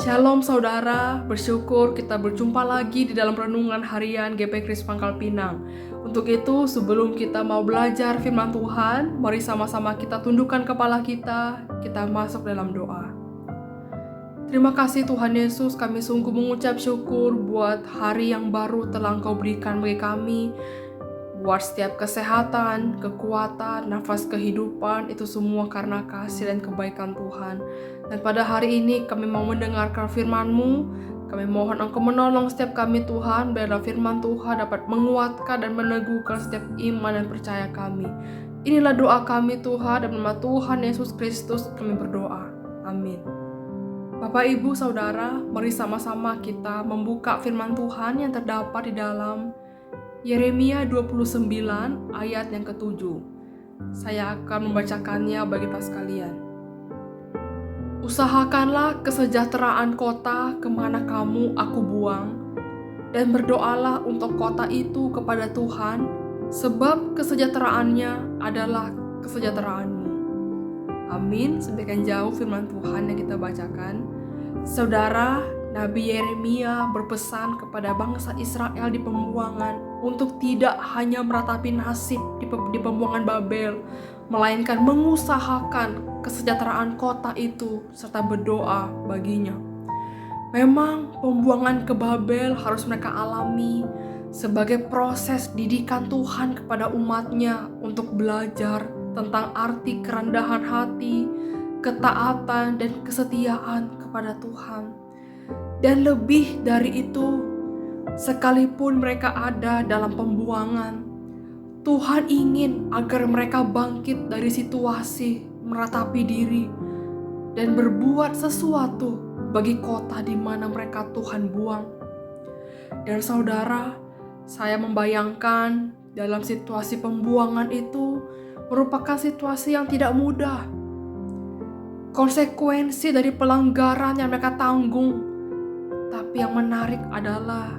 Shalom saudara, bersyukur kita berjumpa lagi di dalam renungan harian GP Kris Pangkal Pinang. Untuk itu, sebelum kita mau belajar firman Tuhan, mari sama-sama kita tundukkan kepala kita masuk dalam doa. Terima kasih Tuhan Yesus, kami sungguh mengucap syukur buat hari yang baru telah Engkau berikan bagi kami. Buat setiap kesehatan, kekuatan, nafas kehidupan, itu semua karena kasih dan kebaikan Tuhan. Dan pada hari ini kami mau mendengarkan firman-Mu. Kami mohon Engkau menolong setiap kami Tuhan, biarlah firman Tuhan dapat menguatkan dan meneguhkan setiap iman dan percaya kami. Inilah doa kami Tuhan, dalam nama Tuhan Yesus Kristus kami berdoa. Amin. Bapak, Ibu, Saudara, mari sama-sama kita membuka firman Tuhan yang terdapat di dalam Yeremia 29 ayat yang ke-7. Saya akan membacakannya bagi kita sekalian. Usahakanlah kesejahteraan kota kemana kamu aku buang, dan berdoalah untuk kota itu kepada Tuhan, sebab kesejahteraannya adalah kesejahteraanmu. Amin. Semakin jauh firman Tuhan yang kita bacakan. Saudara, Nabi Yeremia berpesan kepada bangsa Israel di pembuangan untuk tidak hanya meratapi nasib di pembuangan Babel, melainkan mengusahakan kesejahteraan kota itu serta berdoa baginya. Memang pembuangan ke Babel harus mereka alami sebagai proses didikan Tuhan kepada umatnya untuk belajar tentang arti kerendahan hati, ketaatan, dan kesetiaan kepada Tuhan. Dan lebih dari itu, sekalipun mereka ada dalam pembuangan, Tuhan ingin agar mereka bangkit dari situasi meratapi diri dan berbuat sesuatu bagi kota di mana mereka Tuhan buang. Dan saudara, saya membayangkan dalam situasi pembuangan itu merupakan situasi yang tidak mudah. Konsekuensi dari pelanggaran yang mereka tanggung. Tapi yang menarik adalah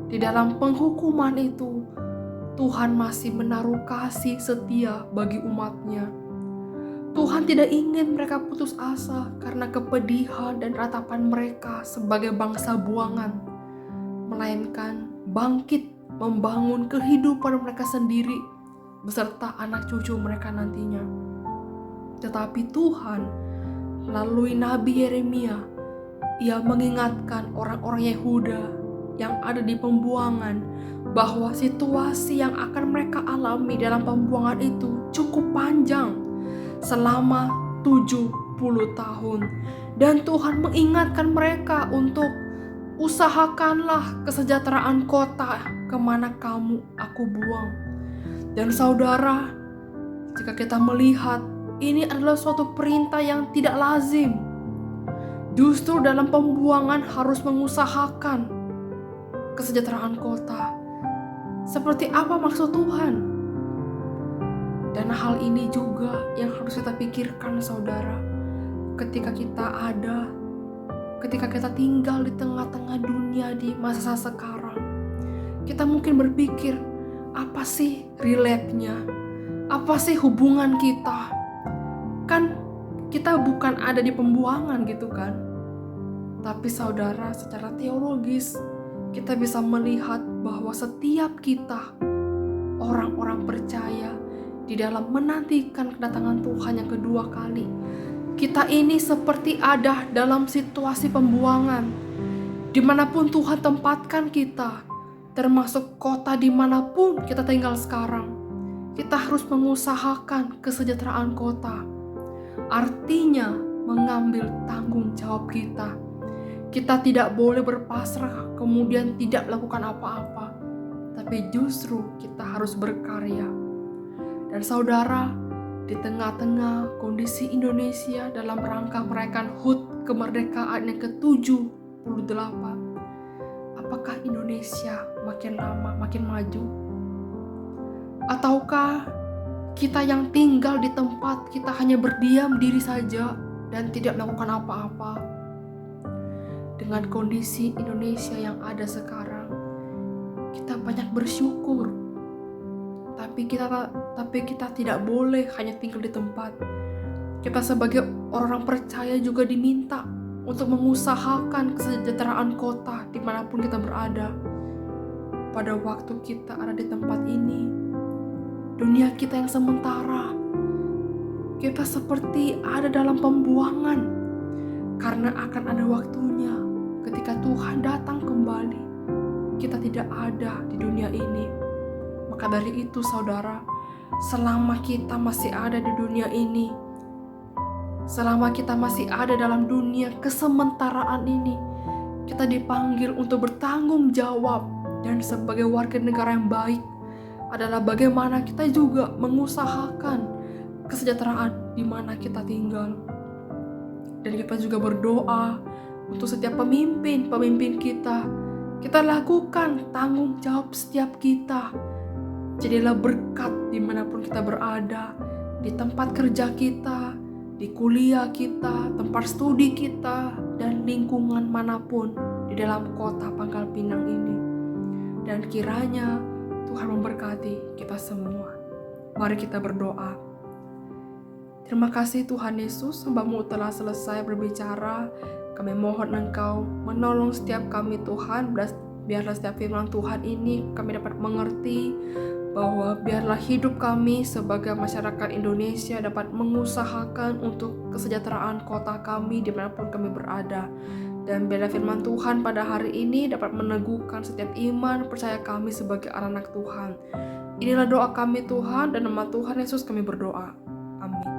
di dalam penghukuman itu Tuhan masih menaruh kasih setia bagi umatnya. Tuhan tidak ingin mereka putus asa karena kepedihan dan ratapan mereka sebagai bangsa buangan, melainkan bangkit membangun kehidupan mereka sendiri beserta anak cucu mereka nantinya. Tetapi Tuhan melalui Nabi Yeremia, Ia mengingatkan orang-orang Yehuda yang ada di pembuangan bahwa situasi yang akan mereka alami dalam pembuangan itu cukup panjang, selama 70 tahun. Dan Tuhan mengingatkan mereka untuk usahakanlah kesejahteraan kota kemana kamu aku buang. Dan saudara, jika kita melihat ini adalah suatu perintah yang tidak lazim. Justru dalam pembuangan harus mengusahakan kesejahteraan kota. Seperti apa maksud Tuhan? Dan hal ini juga yang harus kita pikirkan saudara. Ketika kita tinggal di tengah-tengah dunia di masa sekarang, kita mungkin berpikir, apa sih relate-nya? Apa sih hubungan kita? Kan kita bukan ada di pembuangan gitu kan. Tapi saudara, secara teologis kita bisa melihat bahwa setiap kita orang-orang percaya di dalam menantikan kedatangan Tuhan yang kedua kali, kita ini seperti ada dalam situasi pembuangan. Dimanapun Tuhan tempatkan kita, termasuk kota dimanapun kita tinggal sekarang, kita harus mengusahakan kesejahteraan kota. Artinya mengambil tanggung jawab kita. Kita tidak boleh berpasrah kemudian tidak melakukan apa-apa, tapi justru kita harus berkarya. Dan saudara, di tengah-tengah kondisi Indonesia dalam rangka merayakan HUT kemerdekaan yang ke-78, apakah Indonesia makin lama makin maju? Ataukah kita yang tinggal di tempat kita hanya berdiam diri saja dan tidak melakukan apa-apa? Dengan kondisi Indonesia yang ada sekarang, kita banyak bersyukur. Tapi kita tidak boleh hanya tinggal di tempat. Kita sebagai orang percaya juga diminta untuk mengusahakan kesejahteraan kota dimanapun kita berada. Pada waktu kita ada di tempat ini, dunia kita yang sementara, kita seperti ada dalam pembuangan, karena akan ada waktunya ketika Tuhan datang kembali, kita tidak ada di dunia ini. Maka dari itu saudara, selama kita masih ada di dunia ini, selama kita masih ada dalam dunia kesementaraan ini, kita dipanggil untuk bertanggung jawab, dan sebagai warga negara yang baik adalah bagaimana kita juga mengusahakan kesejahteraan di mana kita tinggal. Dan kita juga berdoa untuk setiap pemimpin kita. Kita lakukan tanggung jawab setiap kita. Jadilah berkat dimanapun kita berada, di tempat kerja kita, di kuliah kita, tempat studi kita, dan lingkungan manapun di dalam kota Pangkal Pinang ini. Dan kiranya Tuhan memberkati kita semua. Mari kita berdoa. Terima kasih Tuhan Yesus, hamba-Mu telah selesai berbicara. Kami mohon Engkau menolong setiap kami Tuhan. Biarlah setiap firman Tuhan ini kami dapat mengerti bahwa biarlah hidup kami sebagai masyarakat Indonesia dapat mengusahakan untuk kesejahteraan kota kami dimanapun kami berada. Dan biarlah firman Tuhan pada hari ini dapat meneguhkan setiap iman percaya kami sebagai anak-anak Tuhan. Inilah doa kami Tuhan, dan nama Tuhan Yesus kami berdoa. Amin.